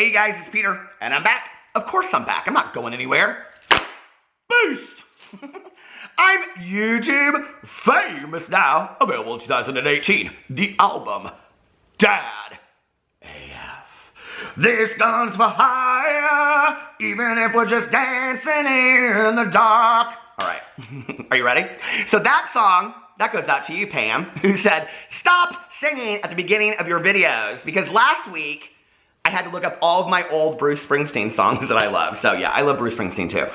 Hey guys, it's Peter, and I'm back. Of course I'm back. I'm not going anywhere. Boost! I'm YouTube famous now. Available in 2018. The album, Dad AF. This gun's for hire, even if we're just dancing in the dark. All right, are you ready? So that song, that goes out to you, Pam, who said, stop singing at the beginning of your videos, because last week, I had to look up all of my old Bruce Springsteen songs that I love. So yeah, I love Bruce Springsteen too.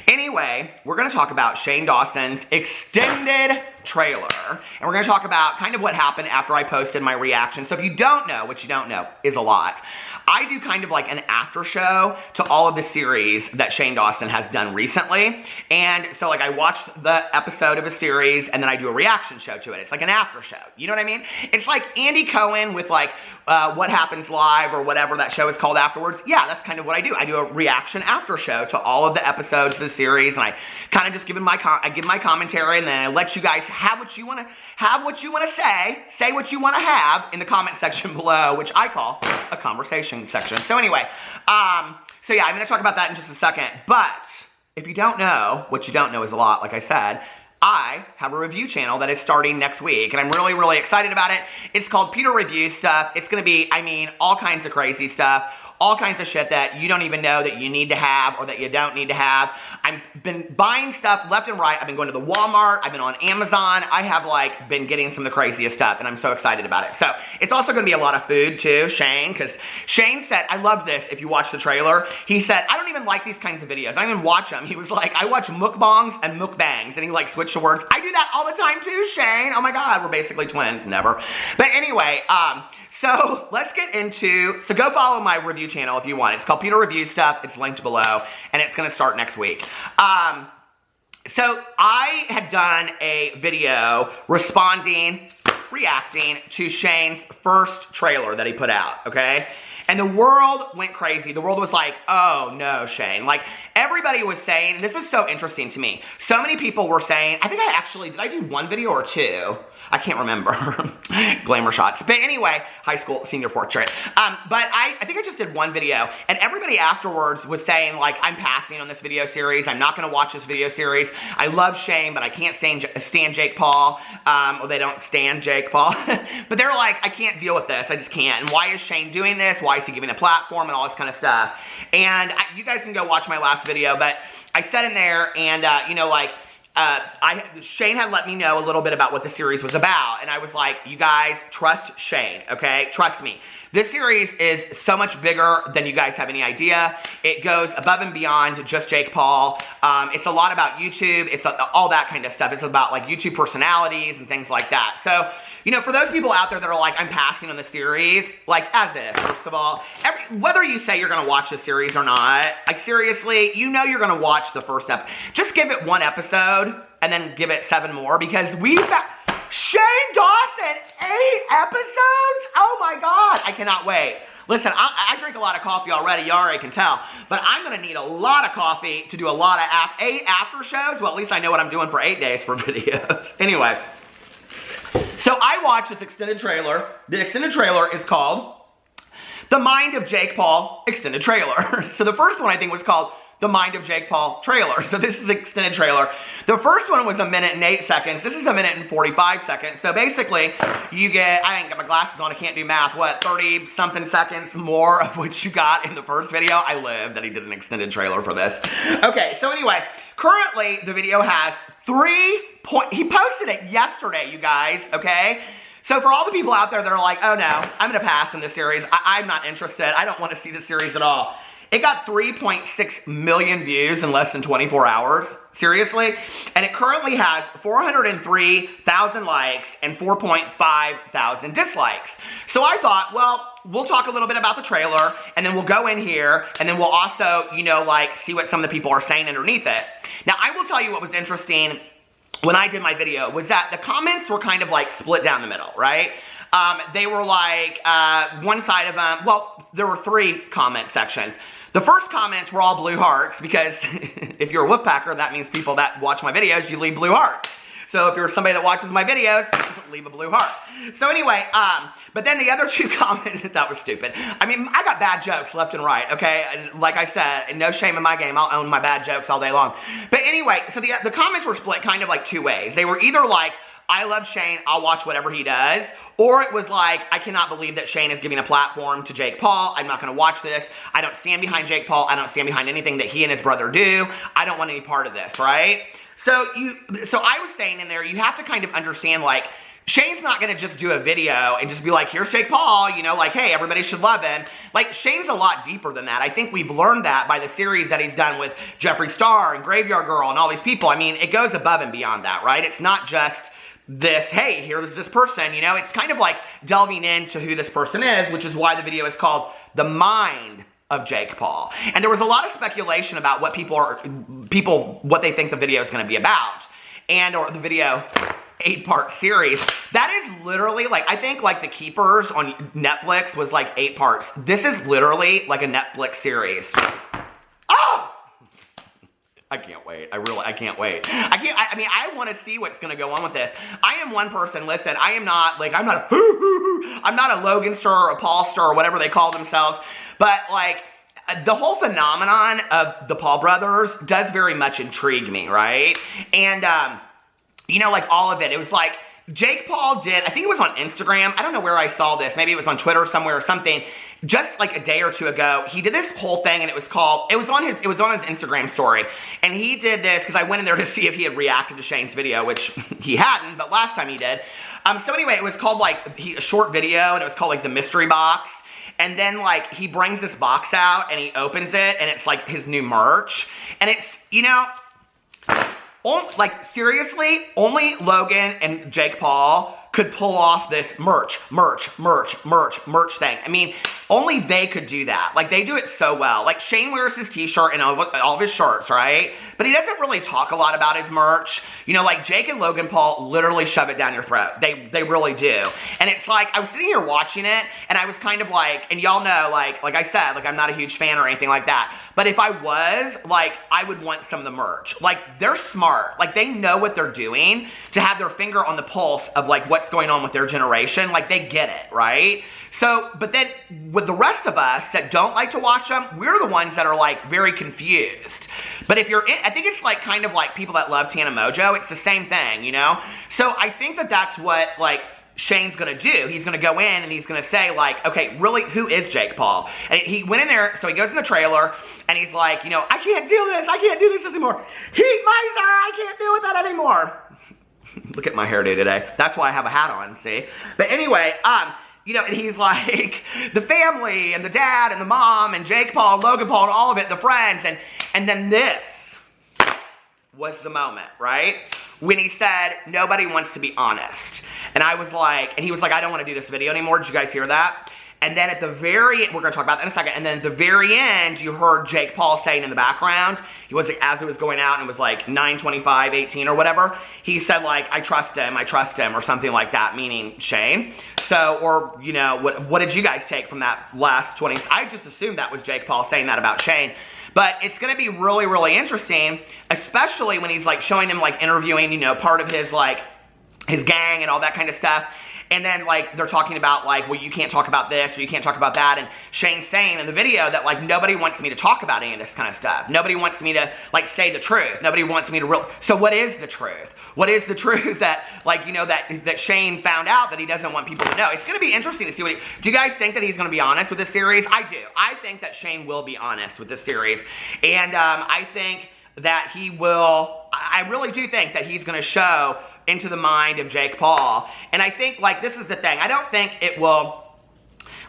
Anyway, we're going to talk about Shane Dawson's extended trailer. And we're going to talk about kind of what happened after I posted my reaction. So if you don't know, what you don't know is a lot. I do kind of like an after show to all of the series that Shane Dawson has done recently. And so like I watched the episode of a series and then I do a reaction show to it. It's like an after show. You know what I mean? It's like Andy Cohen with like What Happens Live or whatever that show is called afterwards. Yeah, that's kind of what I do. I do a reaction after show to all of the episodes of the series, and I kind of just give my commentary, and then I let you guys have what you want to say what you want to have in the comment section below, which I call a conversation section. So anyway, so yeah, I'm going to talk about that in just a second, but if you don't know, what you don't know is a lot, like I said, I have a review channel that is starting next week, and I'm really, really excited about it. It's called Peter Reviews Stuff. It's going to be, I mean, all kinds of crazy stuff, all kinds of shit that you don't even know that you need to have or that you don't need to have. I've been buying stuff left and right. I've been going to the Walmart. I've been on Amazon. I have, like, been getting some of the craziest stuff, and I'm so excited about it. So, it's also going to be a lot of food, too, Shane, because Shane said, I love this if you watch the trailer. He said, I don't even like these kinds of videos. I don't even watch them. He was like, I watch mukbangs and mukbangs, and he, like, switched the words. I do that all the time, too, Shane. Oh, my God, we're basically twins. Never. But anyway, so let's get into, so go follow my review channel if you want. It's called Peter Reviews Stuff. It's linked below, and it's going to start next week. So I had done a video reacting to Shane's first trailer that he put out, okay? And the world went crazy. The world was like, oh no, Shane. Like, everybody was saying, this was so interesting to me. So many people were saying, I think I actually, did I do one video or two? I can't remember. Glamour shots. But anyway, high school senior portrait. But I think I just did one video, and everybody afterwards was saying, like, I'm passing on this video series. I'm not going to watch this video series. I love Shane, but I can't stand Jake Paul. Well, they don't stand Jake Paul. But they're like, I can't deal with this. I just can't. And why is Shane doing this? Why is he giving a platform and all this kind of stuff? And you guys can go watch my last video, but I said in there, and, you know, like, Shane had let me know a little bit about what the series was about, and I was like, you guys, trust Shane, okay? Trust me. This series is so much bigger than you guys have any idea. It goes above and beyond just Jake Paul. It's a lot about YouTube. It's all that kind of stuff. It's about, like, YouTube personalities and things like that. So, you know, for those people out there that are like, I'm passing on the series, like, as if, first of all, whether you say you're going to watch the series or not, like, seriously, you know you're going to watch the first episode. Just give it one episode and then give it 7 more, because we've got Shane Dawson, 8 episodes? Oh my God, I cannot wait. Listen, I drink a lot of coffee already, you already can tell, but I'm going to need a lot of coffee to do a lot of 8 after shows. Well, at least I know what I'm doing for 8 days for videos. Anyway. So I watched this extended trailer. The extended trailer is called The Mind of Jake Paul Extended Trailer. So the first one I think was called The Mind of Jake Paul Trailer. So this is an extended trailer. The first one was 1 minute and 8 seconds. This is 1 minute and 45 seconds. So basically, you get, I ain't got my glasses on, I can't do math, what, 30 something seconds more of what you got in the first video? I live that he did an extended trailer for this. Okay, so anyway, currently the video has he posted it yesterday, you guys, okay? So for all the people out there that are like, oh no, I'm going to pass in this series. I'm not interested. I don't want to see this series at all. It got 3.6 million views in less than 24 hours. Seriously? And it currently has 403,000 likes and 4.5 thousand dislikes. So I thought, well, we'll talk a little bit about the trailer, and then we'll go in here, and then we'll also, you know, like, see what some of the people are saying underneath it. Now, I will tell you what was interesting when I did my video was that the comments were kind of like split down the middle, right? They were like, one side of them, well, there were 3 comment sections. The first comments were all blue hearts, because if you're a Wolfpacker, that means people that watch my videos, you leave blue hearts. So if you're somebody that watches my videos, leave a blue heart. So anyway, but then the other two comments, that was stupid. I mean, I got bad jokes left and right, okay? And like I said, no shame in my game. I'll own my bad jokes all day long. But anyway, so the comments were split kind of like two ways. They were either like, I love Shane, I'll watch whatever he does. Or it was like, I cannot believe that Shane is giving a platform to Jake Paul. I'm not going to watch this. I don't stand behind Jake Paul. I don't stand behind anything that he and his brother do. I don't want any part of this, right? So I was saying in there, you have to kind of understand, like, Shane's not going to just do a video and just be like, here's Jake Paul, you know, like, hey, everybody should love him. Like, Shane's a lot deeper than that. I think we've learned that by the series that he's done with Jeffree Star and Graveyard Girl and all these people. I mean, it goes above and beyond that, right? It's not just this, hey, here's this person, you know? It's kind of like delving into who this person is, which is why the video is called The Mind of Jake Paul. And there was a lot of speculation about what what they think the video is going to be about. Or the video 8-part series. That is literally, like, I think, like, The Keepers on Netflix was, like, 8 parts. This is literally, like, a Netflix series. Oh! I can't wait. I can't wait. I mean, I want to see what's going to go on with this. I am one person, listen, I'm not a Logan star or a Paul star or whatever they call themselves, but, like, the whole phenomenon of the Paul brothers does very much intrigue me, right? And, you know, like, all of it. It was like, Jake Paul did, I think it was on Instagram. I don't know where I saw this. Maybe it was on Twitter somewhere or something. Just like a day or two ago, he did this whole thing, and it was on his Instagram story. And he did this, because I went in there to see if he had reacted to Shane's video, which he hadn't, but last time he did. So anyway, it was called, like, a short video, and it was called, like, the mystery box. And then, like, he brings this box out, and he opens it, and it's, like, his new merch. And it's, you know, like, seriously, only Logan and Jake Paul could pull off this merch thing. I mean, only they could do that. Like, they do it so well. Like, Shane wears his t-shirt and all of his shirts, right? But he doesn't really talk a lot about his merch. You know, like, Jake and Logan Paul literally shove it down your throat. They really do. And it's like, I was sitting here watching it, and I was kind of like, and y'all know, like I said, like, I'm not a huge fan or anything like that. But if I was, like, I would want some of the merch. Like, they're smart. Like, they know what they're doing to have their finger on the pulse of, like, what's going on with their generation. Like, they get it, right? So, but then with the rest of us that don't like to watch them, we're the ones that are, like, very confused. But if you're in, I think it's like kind of like people that love Tana Mojo. It's the same thing, you know? So I think that that's what, like, Shane's gonna do. He's gonna go in and he's gonna say, like, okay, really, who is Jake Paul? And he went in there, so he goes in the trailer, and he's like, you know, I can't do this. I can't do this anymore. Heat miser, I can't deal with that anymore. Look at my hairdo today. That's why I have a hat on, see? But anyway, you know, and he's like, the family, and the dad, and the mom, and Jake Paul, and Logan Paul, and all of it, the friends, and then this was the moment, right? When he said, nobody wants to be honest. And I was like, and he was like, I don't want to do this video anymore. Did you guys hear that? And then at the very, we're going to talk about that in a second, and then at the very end, you heard Jake Paul saying in the background, he was, as it was going out, and it was like 9:25:18 or whatever, he said, like, I trust him, or something like that, meaning Shane. So, or, you know, what did you guys take from that last 20? I just assumed that was Jake Paul saying that about Shane. But it's going to be really, really interesting, especially when he's, like, showing him, like, interviewing, you know, part of his, like, his gang and all that kind of stuff. And then, like, they're talking about, like, well, you can't talk about this or you can't talk about that. And Shane's saying in the video that, like, nobody wants me to talk about any of this kind of stuff. Nobody wants me to, like, say the truth. Nobody wants me to So what is the truth? What is the truth that, like, you know, that Shane found out that he doesn't want people to know? It's going to be interesting to see what do you guys think that he's going to be honest with this series? I do. I think that Shane will be honest with this series. And I think that he will, I really do think that he's going to show into the mind of Jake Paul. And I think, like, this is the thing. I don't think it will,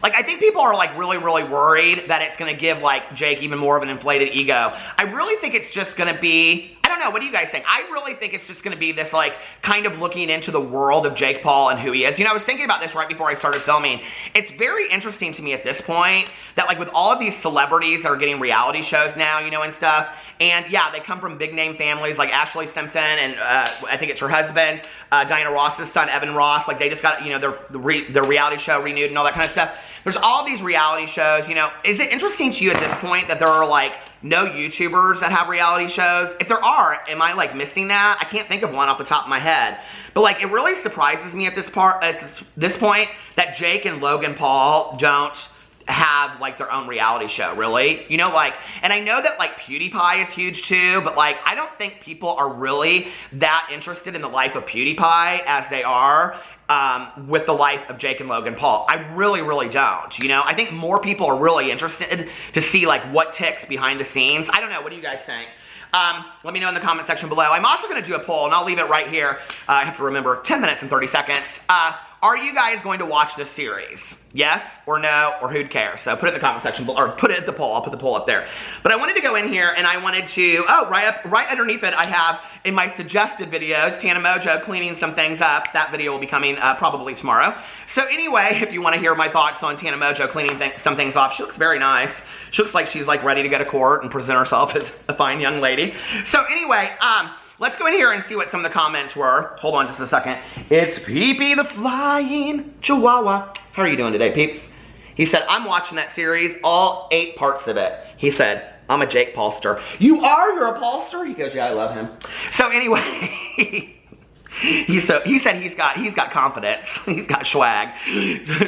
like, I think people are, like, really, really worried that it's going to give, like, Jake even more of an inflated ego. I really think it's just going to be, I don't know, what do you guys think? I really think it's just going to be this, like, kind of looking into the world of Jake Paul and who he is. You know, I was thinking about this right before I started filming. It's very interesting to me at this point that, like, with all of these celebrities that are getting reality shows now, you know, and stuff, and yeah, they come from big name families like Ashley Simpson and I think it's her husband, Diana Ross's son, Evan Ross. Like, they just got, you know, their reality show renewed and all that kind of stuff. There's all these reality shows, you know. Is it interesting to you at this point that there are, like, no YouTubers that have reality shows. If there are, am I like missing that? I can't think of one off the top of my head. But like, it really surprises me at this point that Jake and Logan Paul don't have like their own reality show, really. You know, like, and I know that like PewDiePie is huge too, but like, I don't think people are really that interested in the life of PewDiePie as they are with the life of Jake and Logan Paul. I really, really don't. You know, I think more people are really interested to see like what ticks behind the scenes. I don't know. What do you guys think? Let me know in the comment section below. I'm also going to do a poll, and I'll leave it right here. I have to remember 10 minutes and 30 seconds. Are you guys going to watch this series? Yes or no, or who'd care? So put it in the comment section below, or put it at the poll. I'll put the poll up there. But I wanted to go in here, and I wanted to, right underneath it, I have in my suggested videos, Tana Mojo cleaning some things up. That video will be coming probably tomorrow. So anyway, if you want to hear my thoughts on Tana Mojo cleaning some things off, she looks very nice. She looks like she's like ready to go to court and present herself as a fine young lady. So anyway, let's go in here and see what some of the comments were. Hold on just a second. It's Peepee the Flying Chihuahua. How are you doing today, peeps? He said, I'm watching that series, all 8 parts of it. He said, I'm a Jake Paulster. You are? You're a Paulster? He goes, yeah, I love him. So anyway, he said he's got confidence. He's got swag.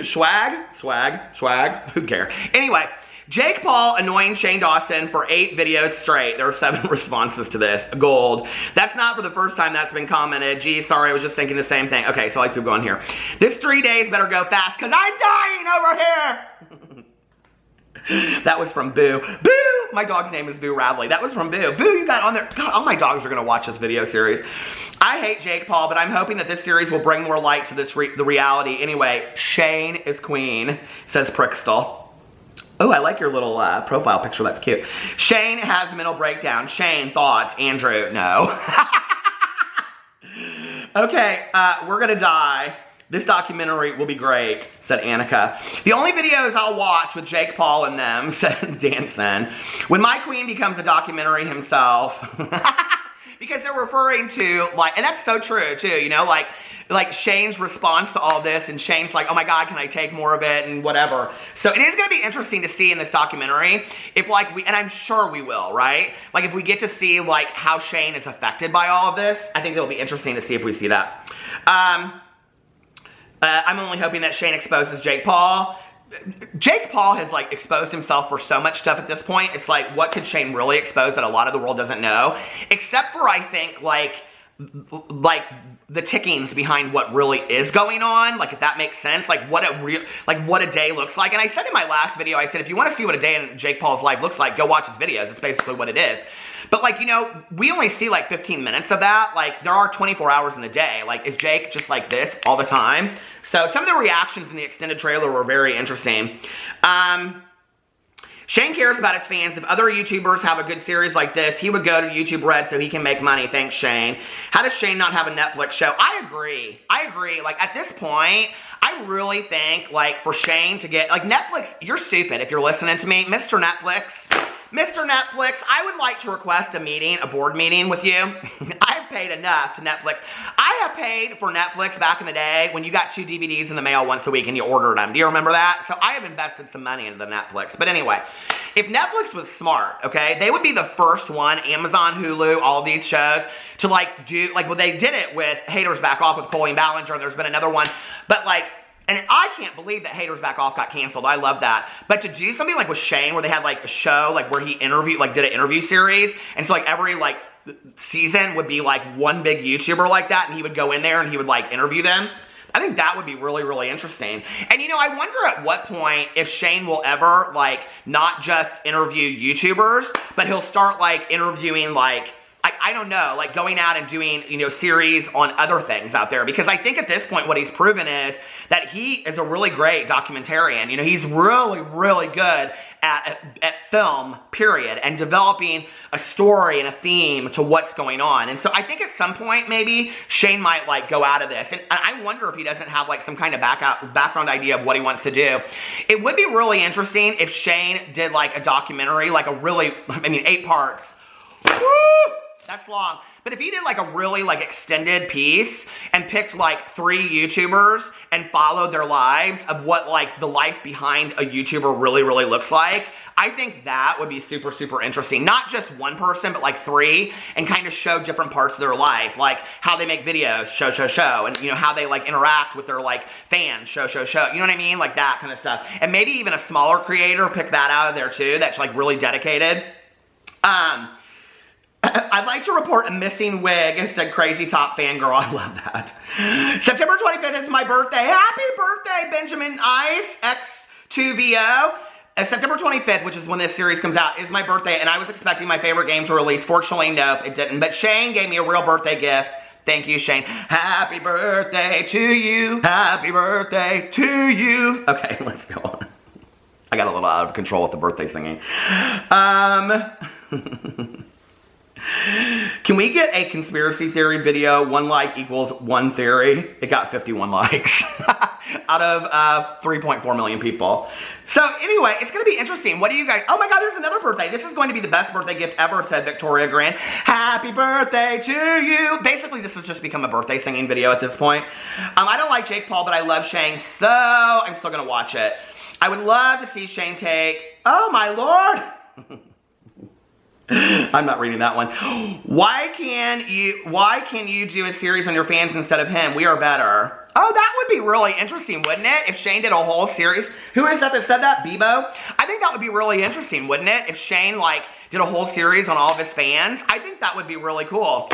Swag. Who cares? Anyway, Jake Paul annoying Shane Dawson for 8 videos straight. There are 7 responses to this. Gold. That's not for the first time that's been commented. Gee, sorry, I was just thinking the same thing. Okay, so let's keep going here. This 3 days better go fast, because I'm dying over here. That was from Boo. Boo! My dog's name is Boo Radley. That was from Boo. Boo, you got on there. God, all my dogs are going to watch this video series. I hate Jake Paul, but I'm hoping that this series will bring more light to the reality. Anyway, Shane is queen, says Prickstall. Oh, I like your little profile picture. That's cute. Shane has a mental breakdown. Shane, thoughts? Andrew, no. Okay, we're gonna die. This documentary will be great, said Annika. The only videos I'll watch with Jake Paul in them, said Danson, when my queen becomes a documentary himself. Because they're referring to, like, and that's so true, too, you know, like Shane's response to all this, and Shane's like, oh my God, can I take more of it, and whatever. So it is going to be interesting to see in this documentary, if like and I'm sure we will, right? Like if we get to see like how Shane is affected by all of this, I think it'll be interesting to see if we see that. I'm only hoping that Shane exposes Jake Paul. Jake Paul has like exposed himself for so much stuff at this point. It's like, what could Shane really expose that a lot of the world doesn't know? Except for, I think, like the tickings behind what really is going on, like if that makes sense, like what a day looks like. And I said in my last video, I said, if you want to see what a day in Jake Paul's life looks like, go watch his videos. It's basically what it is. But like, you know, we only see like 15 minutes of that. Like there are 24 hours in the day. Like is Jake just like this all the time? So some of the reactions in the extended trailer were very interesting. Shane cares about his fans. If other YouTubers have a good series like this, he would go to YouTube Red so he can make money. Thanks, Shane. How does Shane not have a Netflix show? I agree. Like, at this point, I really think, like, for Shane to get, like, Netflix, you're stupid if you're listening to me. Mr. Netflix, I would like to request a board meeting with you. I've paid enough to Netflix. I have paid for Netflix back in the day when you got 2 DVDs in the mail once a week and you ordered them. Do you remember that? So I have invested some money into the Netflix. But anyway, if Netflix was smart, okay, they would be the first one, Amazon, Hulu, all these shows, to like do, like, well, they did it with Haters Back Off with Colleen Ballinger, and there's been another one. But like, and I can't believe that Haters Back Off got canceled. I love that. But to do something like with Shane, where they had like a show, like where he interviewed, like did an interview series, and so like every like season would be like one big YouTuber like that, and he would go in there and he would like interview them. I think that would be really, really interesting. And you know, I wonder at what point if Shane will ever like not just interview YouTubers, but he'll start like interviewing like, I don't know, like going out and doing, you know, series on other things out there. Because I think at this point what he's proven is that he is a really great documentarian. You know, he's really, really good at film, period, and developing a story and a theme to what's going on. And so I think at some point maybe Shane might like go out of this. And I wonder if he doesn't have like some kind of background idea of what he wants to do. It would be really interesting if Shane did like a documentary, like a really, 8 parts. Woo! That's long. But if he did like a really like extended piece and picked like 3 YouTubers and followed their lives of what like the life behind a YouTuber really, really looks like, I think that would be super, super interesting. Not just one person, but like 3, and kind of show different parts of their life, like how they make videos, show, and you know, how they like interact with their like fans, show. You know what I mean? Like that kind of stuff. And maybe even a smaller creator, pick that out of there too, that's like really dedicated. I'd like to report a missing wig, said Crazy Top Fangirl. I love that. September 25th is my birthday. Happy birthday, Benjamin Ice, X2VO. September 25th, which is when this series comes out, is my birthday, and I was expecting my favorite game to release. Fortunately, nope, it didn't. But Shane gave me a real birthday gift. Thank you, Shane. Happy birthday to you. Happy birthday to you. Okay, let's go on. I got a little out of control with the birthday singing. Can we get a conspiracy theory video? 1 like equals 1 theory. It got 51 likes out of 3.4 million people. So anyway, it's going to be interesting. What do you guys... Oh my God, there's another birthday. This is going to be the best birthday gift ever, said Victoria Grant. Happy birthday to you. Basically, this has just become a birthday singing video at this point. I don't like Jake Paul, but I love Shane, so I'm still going to watch it. I would love to see Shane take... Oh my Lord. I'm not reading that one. Why can you do a series on your fans instead of him? We are better. Oh, that would be really interesting, wouldn't it? If Shane did a whole series. Who is that said that? Bebo? I think that would be really interesting, wouldn't it? If Shane, like, did a whole series on all of his fans. I think that would be really cool.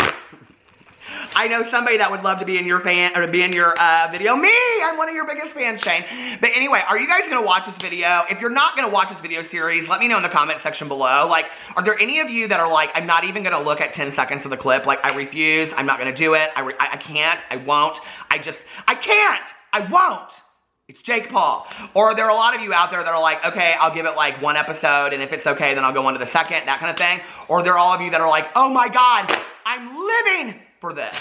I know somebody that would love to be in your video. Me! I'm one of your biggest fans, Shane. But anyway, are you guys going to watch this video? If you're not going to watch this video series, let me know in the comment section below. Like, are there any of you that are like, I'm not even going to look at 10 seconds of the clip. Like, I refuse. I'm not going to do it. I can't. I won't. I can't. I won't. It's Jake Paul. Or there are a lot of you out there that are like, okay, I'll give it like 1 episode, and if it's okay, then I'll go on to the second, that kind of thing. Or there are all of you that are like, oh my God, I'm living for this.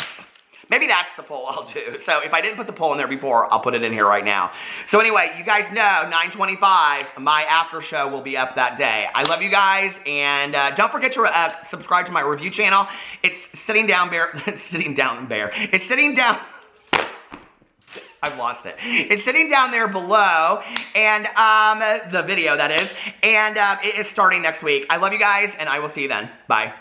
Maybe that's the poll I'll do. So if I didn't put the poll in there before, I'll put it in here right now. So anyway, you guys know 9/25, my after show will be up that day. I love you guys, and don't forget to subscribe to my review channel. It's sitting down bear. It's sitting down bear. It's sitting down. I've lost it. It's sitting down there below, and the video that is, and it is starting next week. I love you guys, and I will see you then. Bye.